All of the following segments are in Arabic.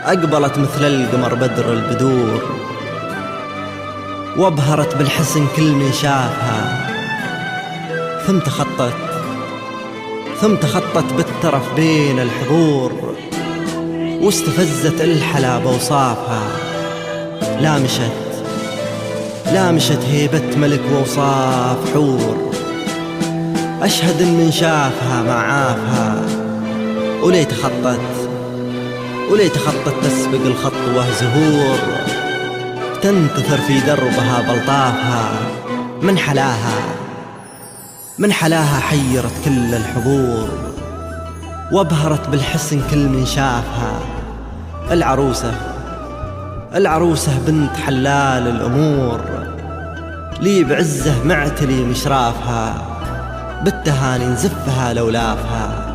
أقبلت مثل القمر بدر البدور، وابهرت بالحسن كل من شافها، ثم تخطت بالترف بين الحضور، واستفزت الحلا بوصافها. لامشت هيبة ملك ووصاف حور، أشهد إن من شافها ما عافها. وليت خطت تسبق الخطوة زهور، تنتثر في دربها بلطافها. من حلاها حيرت كل الحضور، وابهرت بالحسن كل من شافها. العروسة بنت حلال الأمور، لي بعزه معتلي مشرافها. بالتهاني نزفها لولافها،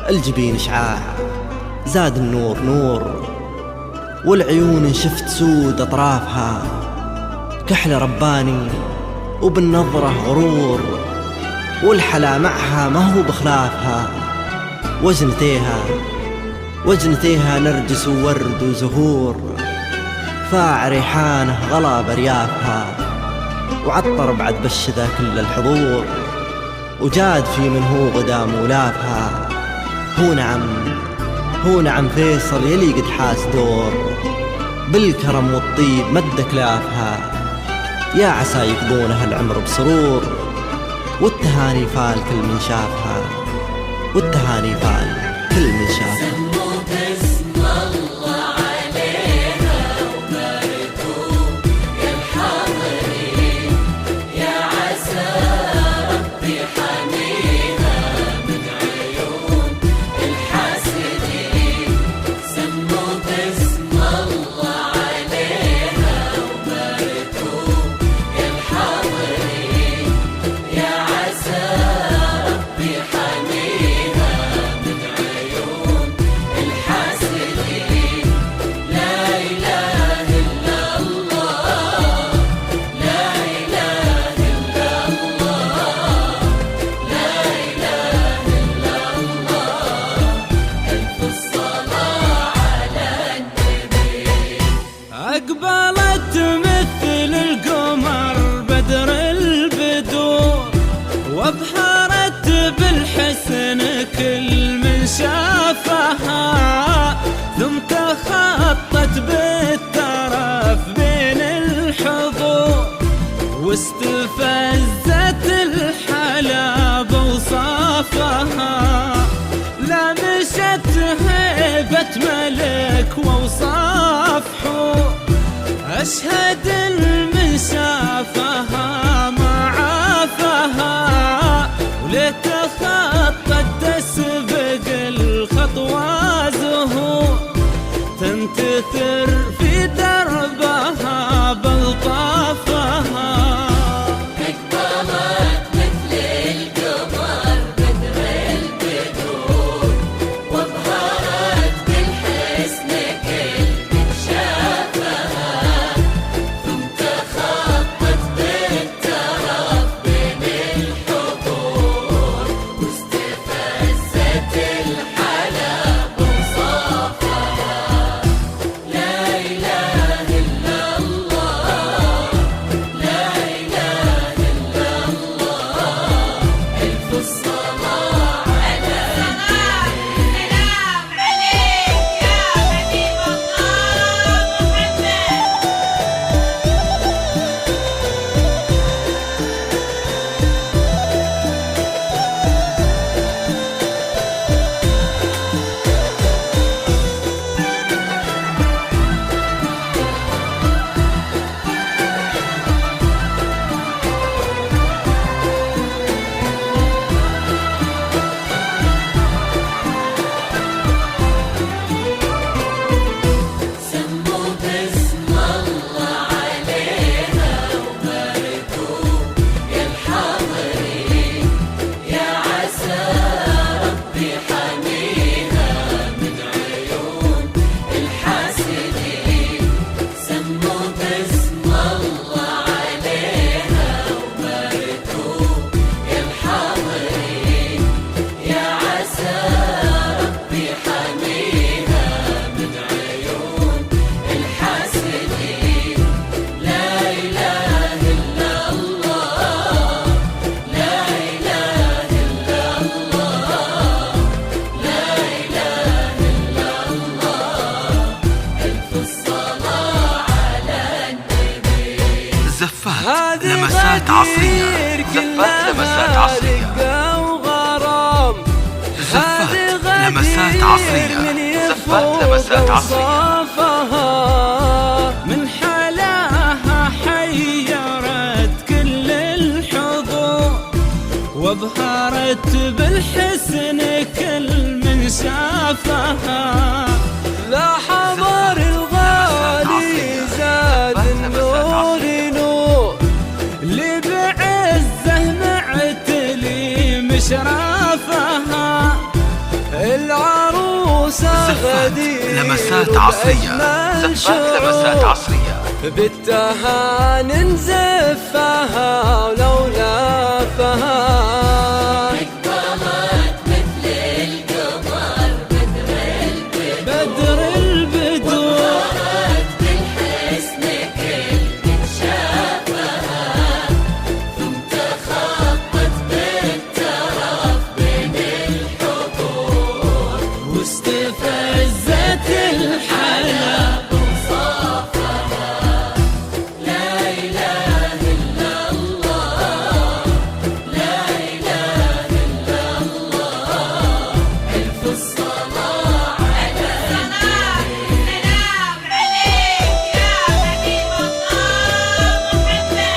الجبين إشعاع زاد النور نور، والعيون شفت سود أطرافها. كحل رباني وبالنظرة غرور، والحلا معها ما هو بخلافها. وجنتيها نرجس وورد وزهور، فاع ريحانه غلا بريافها. وعطر بعد بشذا كل الحضور، وجاد في من هو غدا مولافها. هو نعم فيصل يلي قد حاس دور، بالكرم والطيب مد كلافها. يا عسى يقضونها العمر بسرور، والتهاني فال كل من شافها. أقبلت مثل القمر بدر البدور، وابهرت بالحسن كل من شافها. ثم تخطت بالترف بين الحضور، واستفزت الحلا بوصافها. لمشت هيبة ملك ووصاف حور، أشهد من شافها ما عافها. وليت خطت تسبق الخطوة زهور، تنتثر في دربها بلطافها. ثم تخطت بالترف لمسات عصرية. زفات لمسات عصرية. زفات لمسات عصرية. زفات لمسات عصرية. من حلاها حيرت كل الحضور، وابهرت بالحسن كل من شافها. لا حضر الغالي زاد النور نور، اللي بعزه معتلي مشرافها. العروسة غدير لمسات عصرية. زفات لمسات عصرية. بالتهاني نزفها ولولا فها. واستفزت الحلا وصافها. لا إله إلا الله، لا إله إلا الله. ألف الصلاة على النبي. سلام عليك يا حبيب الله محمد.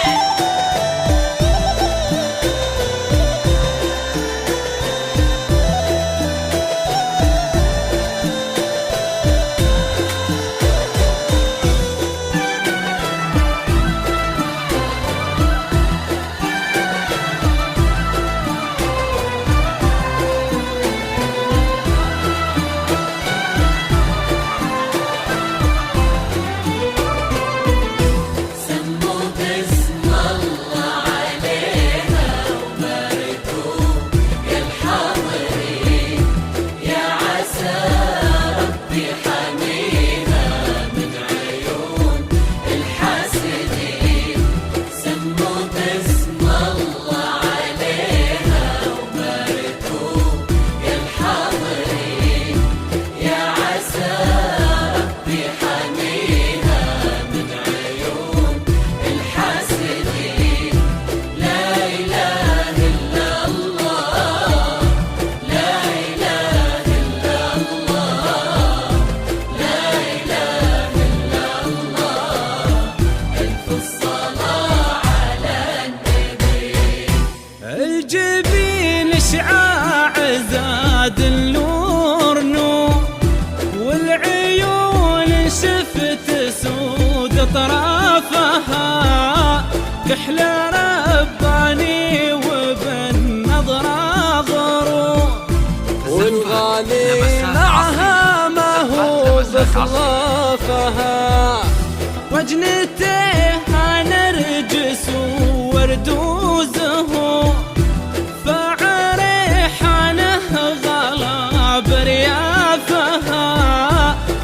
الجبين شعاع زاد النور نور، والعيون شفت سود طرافها. كحل رباني وبالنظرة غرور، والغالي معها ما هو بخلافها. وجنتها نرجس ورد وزهور، فعريحانه غلا بريافها.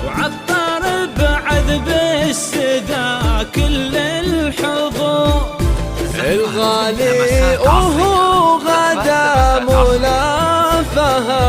وعطر بعذب السدا كل الحضور. الغالي وهو غدا ملافها.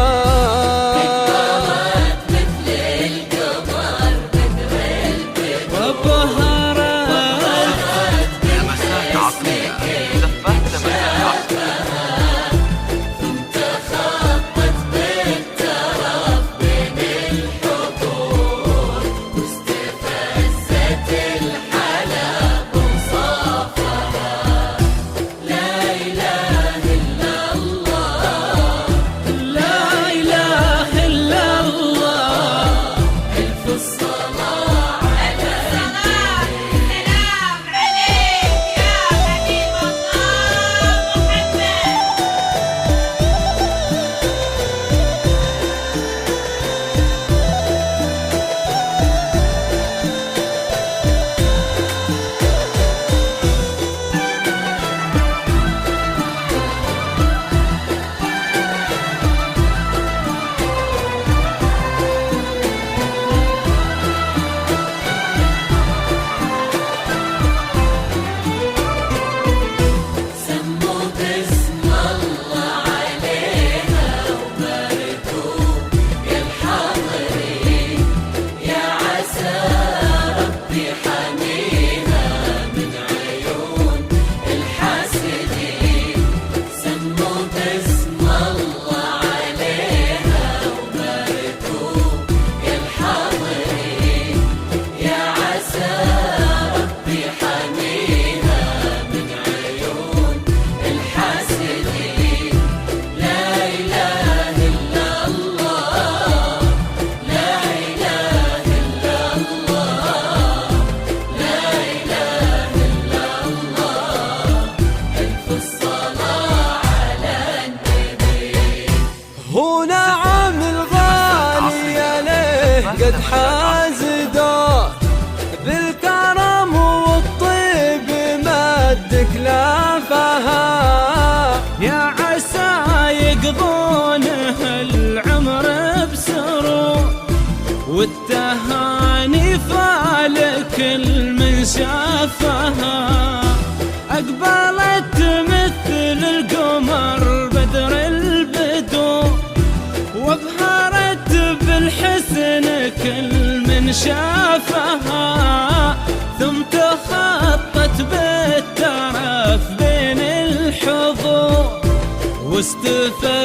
قد حاز دور بالكرم والطيب مد كلافها، يا عسى يقضونه العمر بسرور والتهاني فالكل من شافها. أقبلت مثل القمر بدر البدور وابهرت بالحسن كل من شافها، ثم تخطت بالترف بين الحضور واستفادت